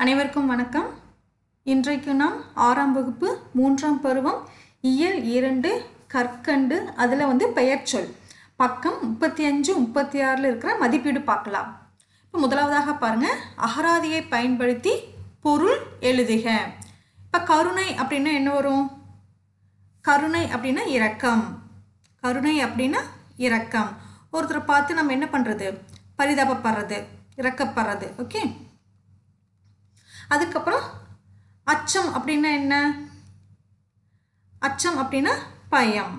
அனைவருக்கும் வணக்கம். இன்றைக்கு நாம் 6ஆம் வகுப்பு 3ஆம் பருவம் இயல் 2 கற்கண்டு அதில் பெயர்ச்சொல் பக்கம் 35 36 இருக்கிற மதிப்பீடு பார்க்கலாம். இப்போ முதலாவதாக பாருங்க, அகராதியை பயன்படுத்தி பொருள் எழுதுக. இப்போ கருணை அப்படின்னா என்ன வரும்? கருணை அப்படின்னா இரக்கம். கருணை அப்படின்னா இரக்கம். ஒருத்தரை பார்த்து நம்ம என்ன பண்ணுறது? பரிதாபப்படுறது, இரக்கப்படுறது. ஓகே. அதுக்கப்புறம் அச்சம் அப்படின்னா என்ன? அச்சம் அப்படின்னா பயம்.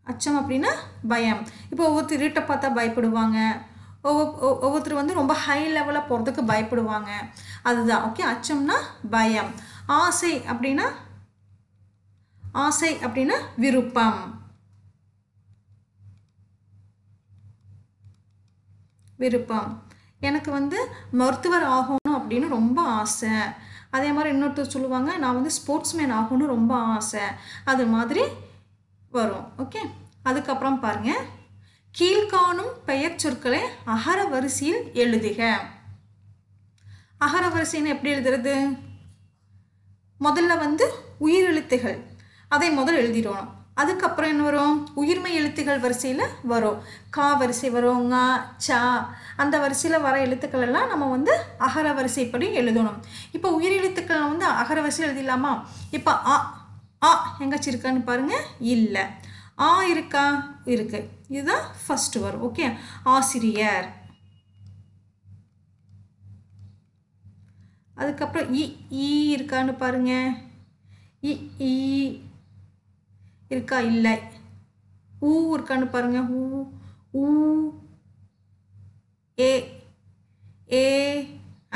அச்சம் அப்படின்னா பயம். இப்போ ஒவ்வொருத்தர் இருட்டை பார்த்தா பயப்படுவாங்க, ஒவ்வொருத்தர் ரொம்ப ஹை லெவலில் போகிறதுக்கு பயப்படுவாங்க. அதுதான் ஓகே. அச்சம்னா பயம். ஆசை அப்படின்னா விருப்பம். விருப்பம். எனக்கு மருத்துவர் ஆகணும் அப்படின்னு ரொம்ப ஆசை. அதே மாதிரி இன்னொருத்தர் சொல்லுவாங்க, நான் ஸ்போர்ட்ஸ்மேன் ஆகணும்னு ரொம்ப ஆசை. அது மாதிரி வரும். ஓகே. அதுக்கப்புறம் பாருங்க, கீழ்காணும் பெயர் சொற்களை அகர வரிசையில் எழுதுக. அகர வரிசைன்னு எப்படி எழுதுறது? முதல்ல உயிரெழுத்துகள் அதை முதல் எழுதிடுவோம். அதுக்கப்புறம் என்ன வரும்? உயிர்மை எழுத்துக்கள் வரிசையில் வரும். கா வரிசை வரும், ங, சா, அந்த வரிசையில் வர எழுத்துக்கள் எல்லாம் நம்ம அகர வரிசைப்படி எழுதணும். இப்போ உயிர் எழுத்துக்கள் அகர வரிசையில் எழுதிடலாமா? இப்போ ஆ எங்காச்சும் இருக்கான்னு பாருங்க. இல்லை. ஆ இருக்கா? இருக்கு. இதுதான் ஃபர்ஸ்ட் வரும். ஓகே. ஆசிரியர். அதுக்கப்புறம் ஈ இருக்கான்னு பாருங்க. ஈ இருக்கா? இல்லை. ஊ இருக்கான்னு பாருங்க. ஊ ஏ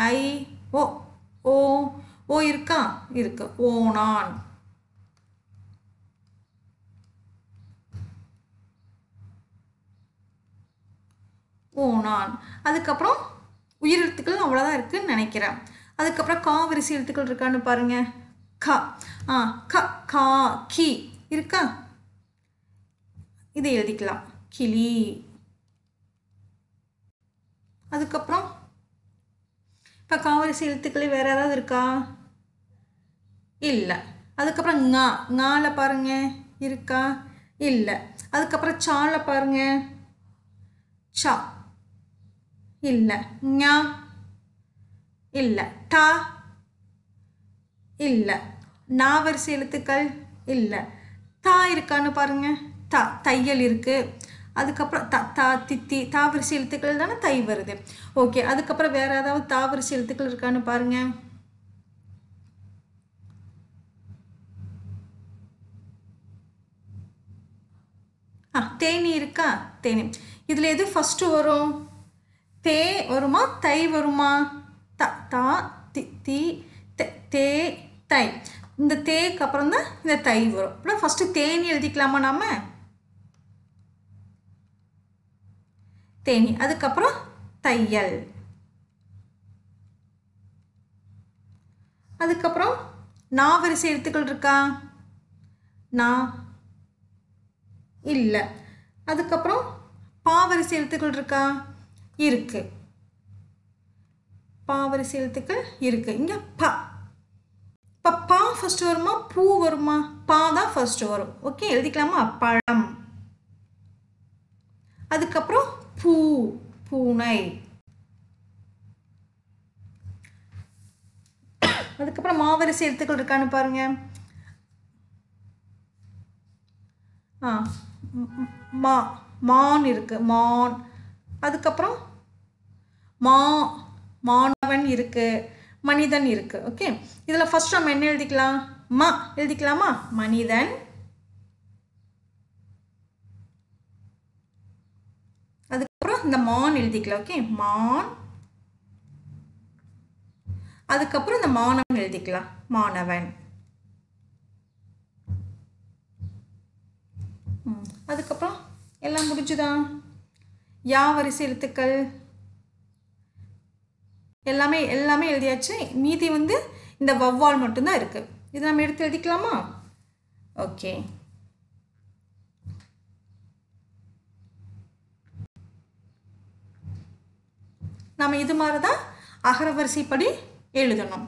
ஐ ஓ இருக்கா? இருக்கு. ஓனான். ஓனான். அதுக்கப்புறம் உயிரெழுத்துக்கள் அவ்வளோதான் இருக்குன்னு நினைக்கிறேன். அதுக்கப்புறம் கா வரிசை எழுத்துக்கள் இருக்கான்னு பாருங்க. கா கி இருக்கா? இதை எழுதிக்கலாம், கிளி. அதுக்கப்புறம் இப்போ காவரிசை எழுத்துக்கள் வேற ஏதாவது இருக்கா? இல்லை. அதுக்கப்புறம் ங்கால பாருங்க, இருக்கா? இல்லை. அதுக்கப்புறம் சால பாருங்க, சா இல்லை. ஞா இல்லை. டா இல்லை. நா வரிசை எழுத்துக்கள் இல்லை. தா இருக்கான்னு பாருங்க. தையல் இருக்கு. அதுக்கப்புறம் தா தித்தி தா வரிசை எழுத்துக்கள் தானே தை வருது. ஓகே. அதுக்கப்புறம் வேற ஏதாவது தா வரிசை எழுத்துக்கள் இருக்கான்னு பாருங்க. தேனி இருக்கா? தேனி. இதுல எது ஃபர்ஸ்ட் வரும்? தே வருமா, தை வருமா? தா தி தே தை. இந்த தேக்கு அப்புறம் தான் இந்த தை வரும். அப்புறம் ஃபர்ஸ்ட் தேனி எழுதிக்கலாமா நாம? தேனி. அதுக்கப்புறம் தையல். அதுக்கப்புறம் நா வரிசை எழுத்துக்கள் இருக்கா? நா இல்லை. அதுக்கப்புறம் பா வரிசை எழுத்துக்கள் இருக்கா? இருக்கு. பா வரிசை எழுத்துக்கள் இருக்கு. இங்க பா. இப்போ பா ஃபர்ஸ்ட் வருமா, பூ வருமா? பா தான் ஃபர்ஸ்ட் வரும். ஓகே. எழுதிக்கலாமா? பழம். அதுக்கப்புறம் பூனை. அதுக்கப்புறம் மாவரிசை எழுத்துக்கள் இருக்கான்னு பாருங்க. மான் இருக்கு. மான். அதுக்கப்புறம் மாணவன் இருக்கு, மனிதன் இருக்கு. ஓகே. இதுல ஃபர்ஸ்ட் நம்ம என்ன எழுதிக்கலாம்? எழுதிக்கலாமா? மனிதன். அதுக்கப்புறம் இந்த மான் எழுதிக்கலாம். ஓகே. மான். அதுக்கப்புறம் இந்த மாணவன் எழுதிக்கலாம், மாணவன். அதுக்கப்புறம் எல்லாம் முடிஞ்சுதான். யா வரிசை எழுத்துக்கள் எல்லாமே எழுதியாச்சு. மீதி இந்த வவ்வால் மட்டும்தான் இருக்கு. இது நம்ம எடுத்து எழுதிக்கலாமா? ஓகே. நம்ம இது மாதிரி தான் அகரவரிசைப்படி எழுதணும்.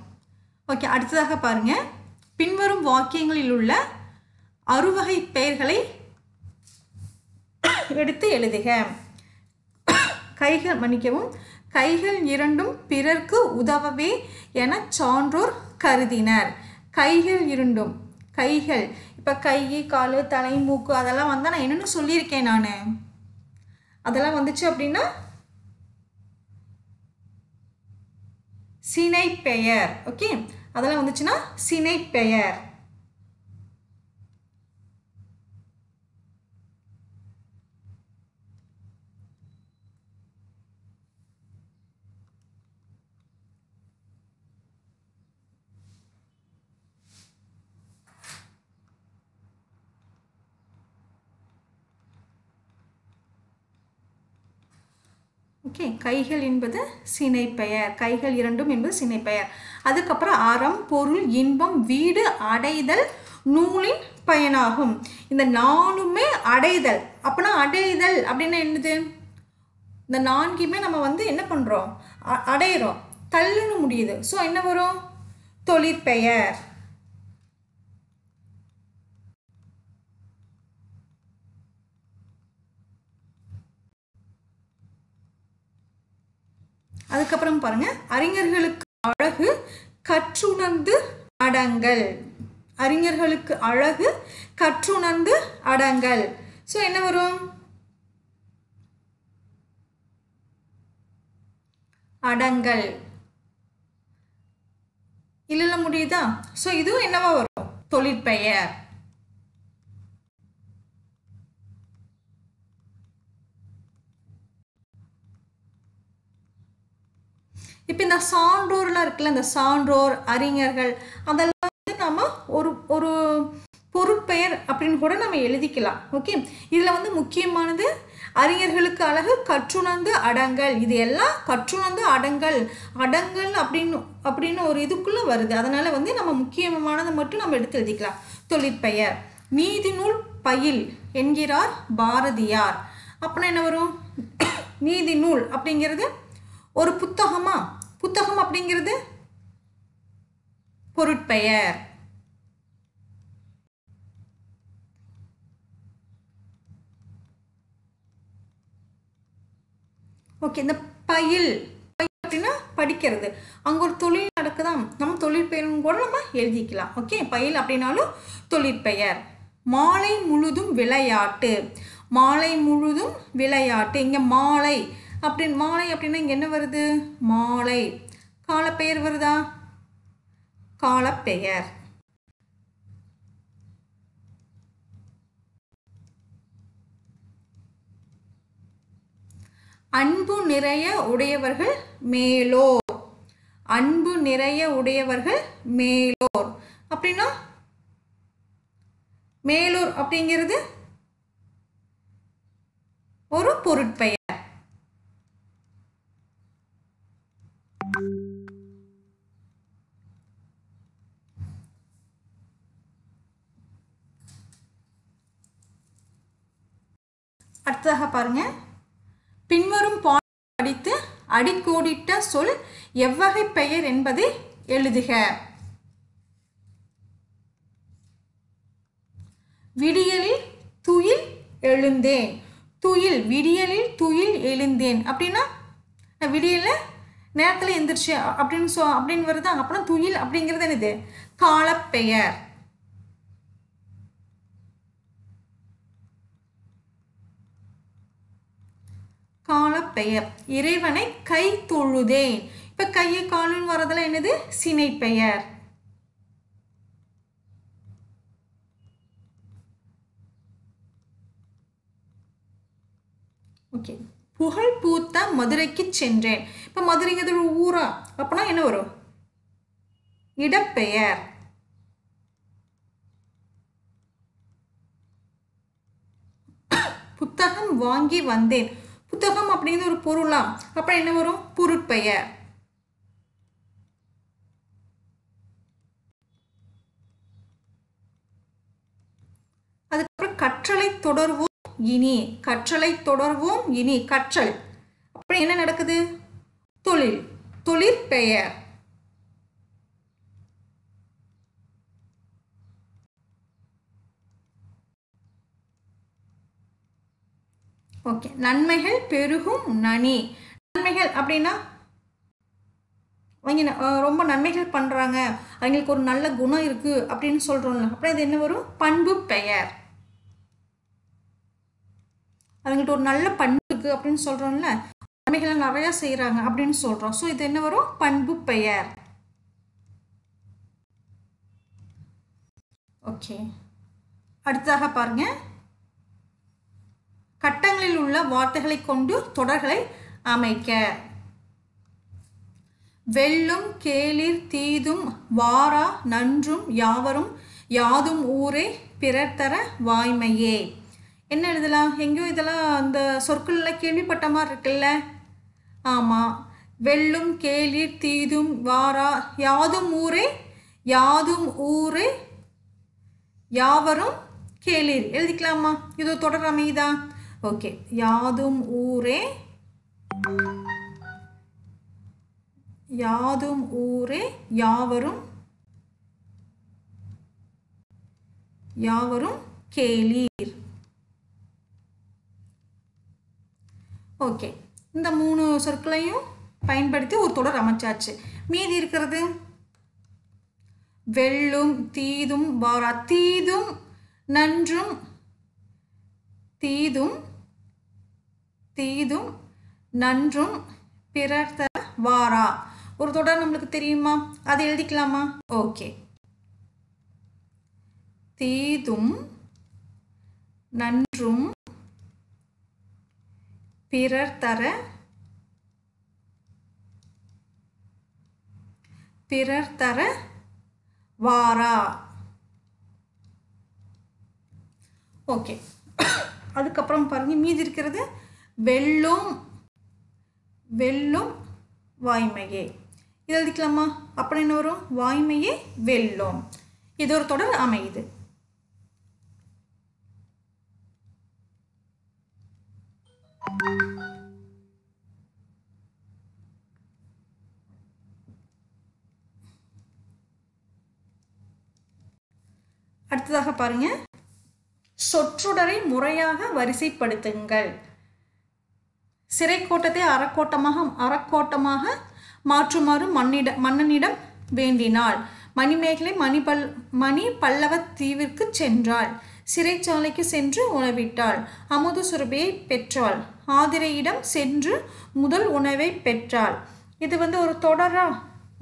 ஓகே, அடுத்ததாக பாருங்க. பின்வரும் வாக்கியங்களில் உள்ள அறுவகை பெயர்களை எடுத்து எழுதுக. கைகள் இரண்டும் பிறர்க்கு உதவவே என சான்றோர் கருதினர். கைகள் இரண்டும், கைகள் இப்போ கை, கால், தலை, மூக்கு அதெல்லாம் வந்தால் நான் என்னென்னு சொல்லியிருக்கேன். நான் அதெல்லாம் வந்துச்சு அப்படின்னா சினை பெயர். ஓகே, அதெல்லாம் வந்துச்சுன்னா சினை பெயர். ஓகே, கைகள் என்பது சினை பெயர், கைகள் இரண்டும் என்பது சினை பெயர். அதுக்கப்புறம் அறம், பொருள், இன்பம், வீடு, அடைதல் நூலின் பயனாகும். இந்த நாலுமே அடைதல். அப்படின்னா அடைதல் அப்படின்னா என்னது? இந்த நான்குமே நம்ம வந்து என்ன பண்ணுறோம்? அடையிறோம். தள்ளுன்னு முடியுது. ஸோ என்ன வரும்? தொழிற்பெயர். அதுக்கப்புறம் பாருங்க, அறிஞர்களுக்கு அழகு கற்றுணர்ந்து அடங்கல். அறிஞர்களுக்கு அழகு கற்றுணர்ந்து அடங்கல். ஸோ என்ன வரும்? அடங்கல். இல்ல முடியுதா? ஸோ இதுவும் என்னவா வரும்? தொழிற்பெயர். இப்போ இந்த சான்றோர்லாம் இருக்குல்ல, இந்த சான்றோர், அறிஞர்கள் அதெல்லாம் வந்து நம்ம ஒரு பொருட்பெயர் அப்படின்னு கூட நம்ம எழுதிக்கலாம். ஓகே, இதில் வந்து முக்கியமானது அறிஞர்களுக்கு அழகு கற்றுணர்ந்து அடங்கல். இது எல்லாம் கற்றுணர்ந்து அடங்கல் அப்படின்னு ஒரு இதுக்குள்ளே வருது. அதனால் வந்து நம்ம முக்கியமானதை மட்டும் நம்ம எடுத்து எழுதிக்கலாம். தொழிற்பெயர். நீதி நூல் பயில் என்கிறார் பாரதியார். அப்படின்னா என்ன வரும்? நீதி நூல் அப்படிங்கிறது ஒரு புத்தகமா? புத்தகம் அப்படிங்கிறது பொருட்பெயர். ஓகே, இந்த பயில் அப்படின்னா படிக்கிறது. அங்கே ஒரு தொழில் நடக்குதான், நம்ம தொழிற்பெயரும் கூட நம்ம எழுதிக்கலாம். ஓகே, பயில் அப்படின்னாலும் தொழிற்பெயர். மாலை முழுதும் விளையாட்டு. மாலை முழுதும் விளையாட்டு. இங்கே மாலை அப்படின்னா இங்கே என்ன வருது? மாலை. காலப்பெயர் வருதா? காலப்பெயர். அன்பு நிறைய உடையவர்கள் மேலோர். அன்பு நிறைய உடையவர்கள் மேலோர். அப்படின்னா மேலோர் அப்படிங்கிறது ஒரு பொருட்பெயர். அடுத்ததாக பாருங்க, பின்வரும் பாடத்தை படித்து அடிக்கோடிட்ட சொல் எவ்வகை பெயர் என்பதை எழுதுக. விடியலில் துயில் எழுந்தேன். துயில், விடியலில் துயில் எழுந்தேன் அப்படின்னா விடியல நேரத்தில் எந்திரிச்சு அப்படின்னு வருதா? அப்படின்னா துயில் அப்படிங்கிறது என்னது? காலப்பெயர். காலப்பெயர். இறைவனை கை தொழுதேன். இப்ப கையை காலுன்னு வரதுல என்னது? சினை பெயர். ஓகே, புகழ் பூத்த மதுரைக்கு சென்றேன். இப்ப மதுரைங்கிறது ஒரு ஊரா? அப்படின்னா என்ன வரும்? இடப்பெயர். புத்தகம் வாங்கி வந்தேன். புத்தகம் அப்படிங்கிறது ஒரு பொருளா? அப்புறம் என்ன வரும்? பொருட்பெயர். அதுக்கப்புறம் கற்றலை தொடர்வோம் இனி. கற்றலை தொடர்வோம் இனி. கற்றல் அப்புறம் என்ன நடக்குது? தொழில். தொழிற்பெயர். ஓகே, நன்மைகள் பெருகும் நனி. நன்மைகள் அப்படின்னா அவங்க ரொம்ப நன்மைகள் பண்ணுறாங்க, அவங்களுக்கு ஒரு நல்ல குணம் இருக்குது அப்படின்னு சொல்கிறோம்ல, அப்புறம் இது என்ன வரும்? பண்பு பெயர். அவங்கள்ட்ட ஒரு நல்ல பண்பு இருக்குது அப்படின்னு சொல்கிறோம்ல, நன்மைகளை நிறையா செய்கிறாங்க அப்படின்னு சொல்கிறோம். ஸோ இது என்ன வரும்? பண்பு பெயர். ஓகே, அடுத்ததாக பாருங்க, கட்டங்களில் உள்ள வார்த்தைகளை கொண்டு தொடர்களை அமைக்க. வெல்லும் கேளிர் தீதும் வாரா நன்றும் யாவரும் யாதும் ஊரே பிறர் தர வாய்மையே. என்ன எழுதலாம்? எங்கேயோ இதெல்லாம் அந்த சொற்கள்லாம் கேள்விப்பட்ட மாதிரி இருக்குல்ல? ஆமாம். வெல்லும் கேளிர் தீதும் வாரா யாதும் ஊரே யாதும் ஊரே யாவரும் கேளிர் எழுதிக்கலாமா? இதோ தொடர் அமைதா? ஓகே, யாதும் ஊரே யாதும் ஊரே யாவரும் யாவரும் கேளீர். ஓகே, இந்த 3 சொற்களையும் பயன்படுத்தி ஒரு தொடர் அமைச்சாச்சு. மீதி இருக்கிறது வெல்லும் தீதும் வாரா. தீதும் நன்றும் தீதும் தீதும் நன்றும் பிறர் தர வாரா. ஒரு தொடர் நம்மளுக்கு தெரியுமா? அதை எழுதிக்கலாமா? ஓகே, தீதும் நன்றும் பிறர் தர வாரா. ஓகே, அதுக்கப்புறம் பாருங்க, மீதி இருக்கிறது வெல்லும் வெல்லும் வாய்மையே. இது எழுதிக்கலாமா? அப்புறம் என்ன வரும்? வாய்மையே வெல்லும். இது ஒரு தொடர் அமையுது. அடுத்ததாக பாருங்க, சொற்றொடரை முறையாக வரிசைப்படுத்துங்கள். சிறைக்கோட்டத்தை அறக்கோட்டமாக மாற்றுமாறு மன்னனிடம் வேண்டினாள். மணிமேகலை மணி பல்லவ தீவிற்கு சென்றாள். சிறைச்சாலைக்கு சென்று உணவிட்டாள். அமுத சுரபியை பெற்றாள். ஆதிரையிடம் சென்று முதல் உணவை பெற்றாள். இது ஒரு தொடரா,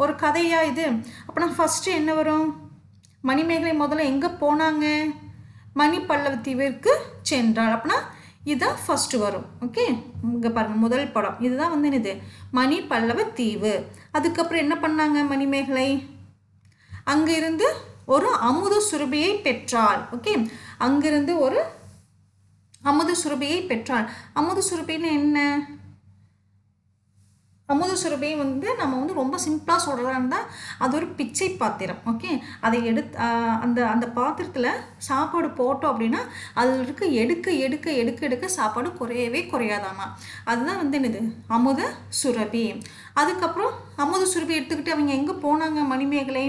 ஒரு கதையா இது? அப்படின்னா ஃபஸ்ட்டு என்ன வரும்? மணிமேகலை முதல்ல எங்கே போனாங்க? மணி பல்லவ தீவிற்கு சென்றாள். அப்படின்னா இதுதான் ஃபஸ்ட்டு வரும். ஓகே, இங்கே பாருங்கள், முதல் படம் இதுதான் இது மணி பல்லவ தீவு. அதுக்கப்புறம் என்ன பண்ணாங்க மணிமேகலை? அங்கிருந்து ஒரு அமுத சுரபியை பெற்றாள். ஓகே, அங்கிருந்து ஒரு அமுத சுரபியை பெற்றாள். அமுத சுரபின்னு என்ன? அமுத சுரபியை நம்ம ரொம்ப சிம்பிளாக சொல்கிறதா இருந்தால் அது ஒரு பிச்சை பாத்திரம். ஓகே, அதை அந்த பாத்திரத்தில் சாப்பாடு போட்டோம் அப்படின்னா அதில் இருக்க எடுக்க சாப்பாடு குறையவே குறையாதாமா. அதுதான் என்னது அமுத சுரபி. அதுக்கப்புறம் அமுத சுரபி எடுத்துக்கிட்டு அவங்க எங்கே போனாங்க மணிமேகலை?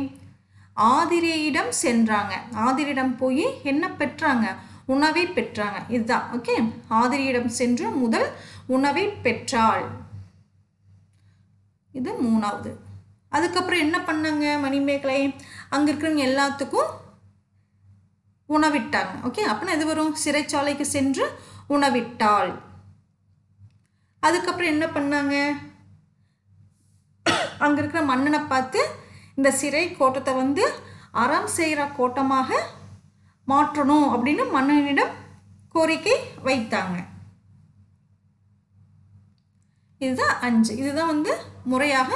ஆதிரையிடம் சென்றாங்க. ஆதிரையிடம் போய் என்ன பெற்றாங்க? உணவை பெற்றாங்க. இதுதான். ஓகே, ஆதிரையிடம் சென்று முதல் உணவை பெற்றாள். இது மூணாவது. அதுக்கப்புறம் என்ன பண்ணாங்க மணிமேகலை? அங்கே இருக்கிறவங்க எல்லாத்துக்கும் உணவிட்டாங்க. ஓகே, அப்படின்னா இது வரும் சிறைச்சாலைக்கு சென்று உணவிட்டாள். அதுக்கப்புறம் என்ன பண்ணாங்க? அங்கே இருக்கிற மன்னனை பார்த்து இந்த சிறை கோட்டத்தை அறம் செய்கிற கோட்டமாக மாற்றணும் அப்படின்னு மன்னனிடம் கோரிக்கை வைத்தாங்க. இதுதான் 5. இதுதான் முறையாக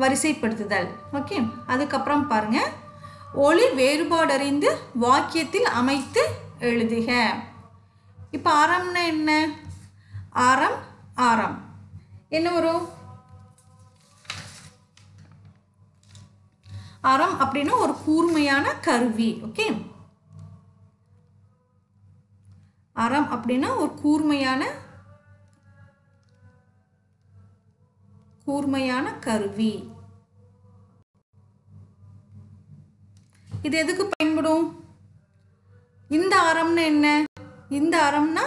வரிசைப்படுத்துதல். ஓகே, அதுக்கப்புறம் பாருங்க, ஒளி வேறுபாடறிந்து வாக்கியத்தில் அமைத்து எழுதுக. இப்போ அறம்னா என்ன? அறம் என்ன வரும்? அறம் அப்படின்னா ஒரு கூர்மையான கருவி. ஓகே, அறம் அப்படின்னா ஒரு கூர்மையான கூர்மையான கருவி. இது எதுக்கு பயன்படும்? இந்த ஆரம்னா என்ன? இந்த ஆரம்னா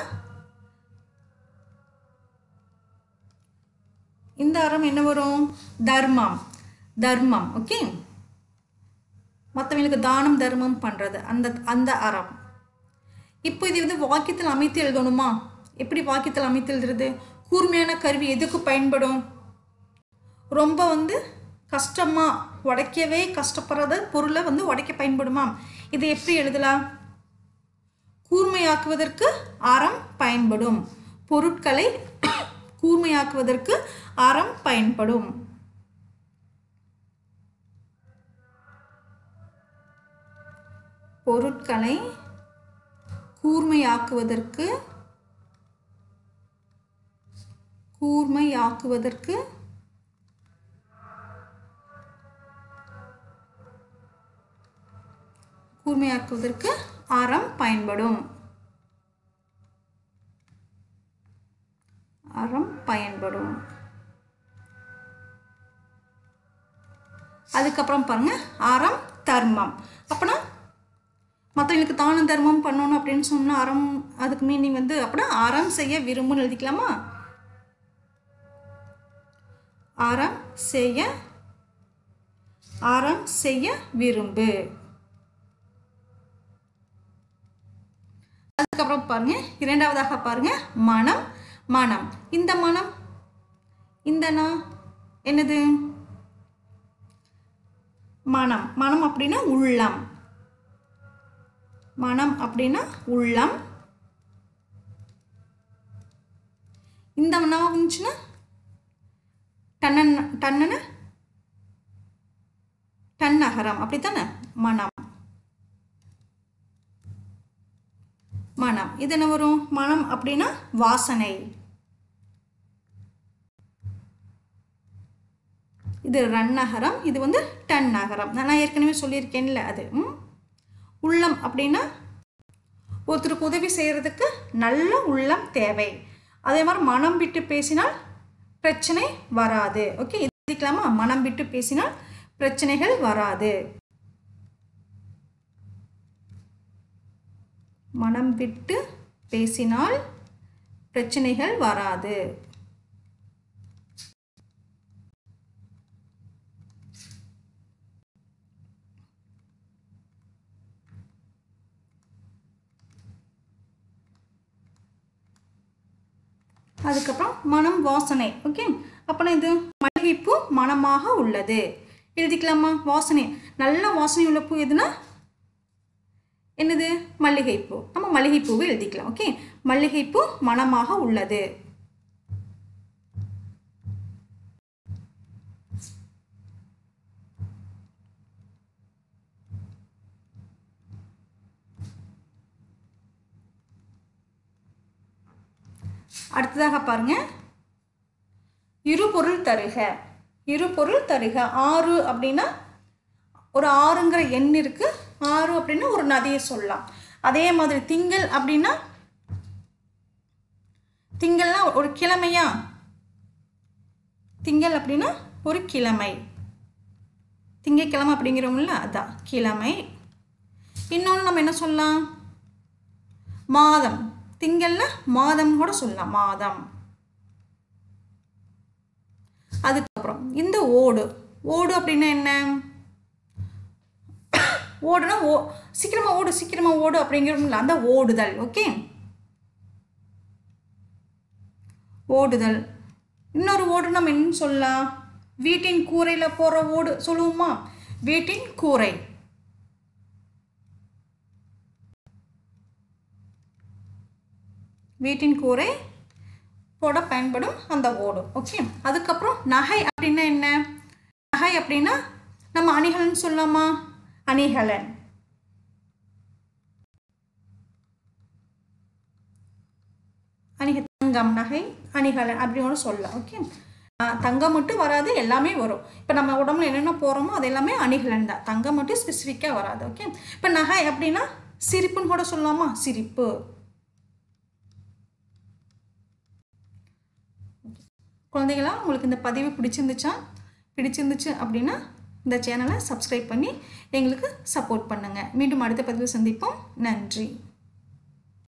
இந்த ஆரம் என்ன வரும்? தர்மம். தர்மம். ஓகே, மற்றவங்களுக்கு தானம் தர்மம் பண்றது அந்த அறம். இப்போ இது வந்து வாக்கியத்தில் அமைத்து எழுதணுமா? எப்படி வாக்கியத்தில் அமைத்து எழுதுறது? கூர்மையான கருவி எதுக்கு பயன்படும்? ரொம்ப வந்து கஷ்டமா உடைக்கவே கஷ்டப்படுறத பொருளை வந்து உடைக்க பயன்படுமா? இதை எப்படி எழுதலாம்? கூர்மையாக்குவதற்கு ஆரம் பயன்படும். பொருட்களை கூர்மையாக்குவதற்கு ஆரம் பயன்படும். பொருட்களை கூர்மையாக்குவதற்கு ஆரம் பயன்படும். அதுக்கப்புறம் பாருங்க, ஆரம் தர்மம். அப்பனா மற்றவங்களுக்கு தானம் தர்மம் பண்ணணும் அப்படின்னு சொன்னா அறம், அதுக்கு மீனிங் வந்து அப்படின்னா அறம் செய்ய விரும்புன்னு எழுதிக்கலாமா? அறம் செய்ய விரும்பு. அதுக்கப்புறம் பாருங்க, இரண்டாவதாக பாருங்க, மனம். மனம், இந்த மனம், இந்த என்னது? மனம். மனம் அப்படின்னா உள்ளம். மனம் அப்படின்னா உள்ளம். இந்த வந்துச்சுன்னா டன்னகரம். அப்படித்தானே? மனம். மனம் இது என்ன வரும்? மனம் அப்படின்னா வாசனை. இது ரன்னகரம், இது வந்து டன்னகரம். நான் ஏற்கனவே சொல்லியிருக்கேன்ல அது. உள்ளம் அப்படின்னா ஒருத்தருக்கு உதவி செய்யறதுக்கு நல்ல உள்ளம் தேவை. அதே மாதிரி மனம் விட்டு பேசினால் பிரச்சனை வராது. ஓகே, இதுக்கலாமா? மனம் விட்டு பேசினால் பிரச்சனைகள் வராது. மனம் விட்டு பேசினால் பிரச்சனைகள் வராது. அதுக்கப்புறம் மனம் வாசனை. ஓகே, அப்பனா இது மல்லிகைப்பூ மனமாக உள்ளது எழுதிக்கலாமா? வாசனை, நல்ல வாசனை உள்ள பூ எதுனா என்னது? மல்லிகைப்பூ. நம்ம மல்லிகைப்பூவை எழுதிக்கலாம். ஓகே, மல்லிகைப்பூ மனமாக உள்ளது. அடுத்ததாக பாருங்க, இருபொருள் தருக. இருபொருள் தருக. 6 அப்படின்னா ஒரு 6ங்கிற எண் இருக்கு. 6 அப்படின்னா ஒரு நதியை சொல்லலாம். அதே மாதிரி திங்கள் அப்படின்னா, திங்கள்னா ஒரு கிழமையா? திங்கள் அப்படின்னா ஒரு கிழமை. திங்கட்கிழமை அப்படிங்கிறோம்ல, அதான் கிழமை. இன்னொன்று நம்ம என்ன சொல்லலாம்? மாதம். திங்கள்னா மாதம் கூட சொல்லலாம், மாதம். அதுக்கப்புறம் இந்த ஓடு. ஓடு அப்படின்னா என்ன? ஓடுனா சீக்கிரமா ஓடு அப்படிங்கிறோம்ல, அந்த ஓடுதல். ஓகே, ஓடுதல். இன்னொரு ஓடு நம்ம என்ன சொல்லலாம்? வீட்டின் கூரையில போற ஓடு சொல்லுவோமா? வீட்டின் கூரை. வீட்டின் கூரை போட பயன்படும் அந்த ஓடு. ஓகே, அதுக்கப்புறம் நகை அப்படின்னா என்ன? நகை அப்படின்னா நம்ம அணிகலன் சொல்லலாமா? அணிகலன். தங்கம், நகை, அணிகலன் அப்படின்னு சொல்லலாம். ஓகே, தங்கம் மட்டும் வராது, எல்லாமே வரும். இப்போ நம்ம உடம்புல என்னென்ன போகிறோமோ அது எல்லாமே அணிகலன் தான். தங்கம் மட்டும் ஸ்பெசிஃபிக்காக வராது. ஓகே, இப்போ நகை அப்படின்னா சிரிப்புன்னு கூட சொல்லலாமா? சிரிப்பு. குழந்தைகளா உங்களுக்கு இந்த பதிவு பிடிச்சிருந்துச்சு அப்படின்னா இந்த சேனலை சப்ஸ்கிரைப் பண்ணி எங்களுக்கு சப்போர்ட் பண்ணுங்கள். மீண்டும் அடுத்த பதிவில் சந்திப்போம். நன்றி.